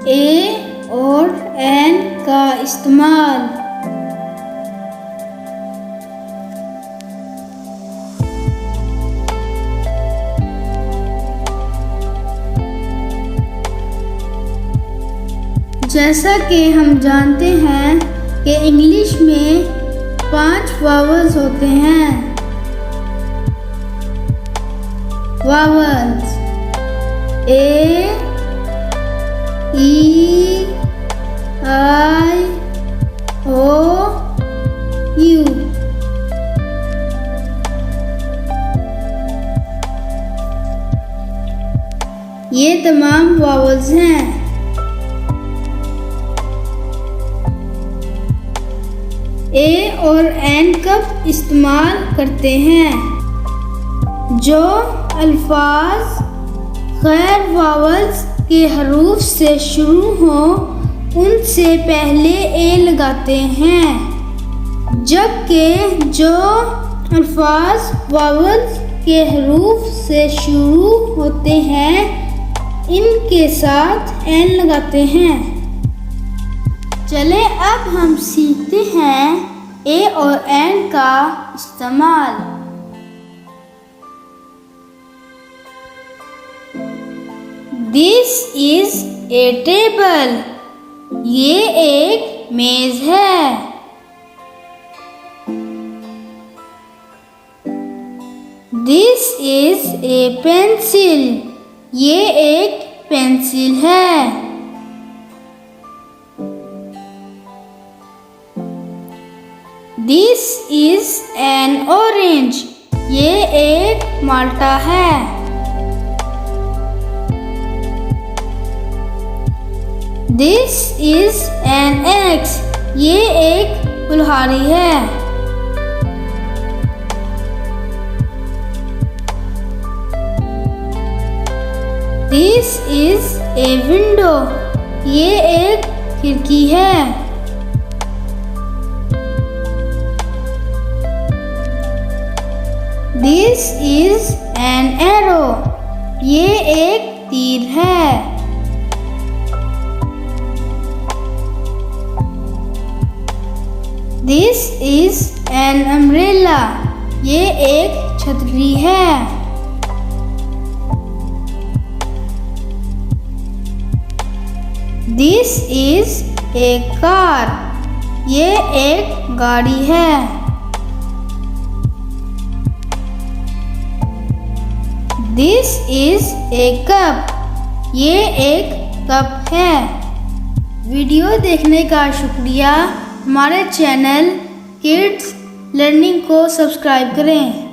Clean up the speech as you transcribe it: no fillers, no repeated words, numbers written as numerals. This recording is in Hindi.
ए और एन का इस्तेमाल। जैसा कि हम जानते हैं कि इंग्लिश में 5 वावल्स होते हैं। Vowels A, E, I, O, U. ये तमाम वावल्स हैं। ए और एन कब इस्तेमाल करते हैं? जो अल्फाज गैर वावल्स के हरूफ से शुरू हों उनसे पहले ए लगाते हैं, जबकि जो अल्फाज वावल्स के हरूफ से शुरू होते हैं इनके साथ एन लगाते हैं। चले अब हम सीखते हैं ए और एन का इस्तेमाल। This is a table. ये एक मेज है। This is a pencil. ये एक पेंसिल है। This is an orange. ये एक माल्टा है। This is an axe. ये एक कुल्हाड़ी है। This is a window. ये एक खिड़की है। This is an arrow. ये एक तीर है। This is an umbrella. ये एक छतरी है। This is a car. ये एक गाड़ी है। This is a cup. ये एक कप है। वीडियो देखने का शुक्रिया। हमारे चैनल किड्स लर्निंग को सब्सक्राइब करें।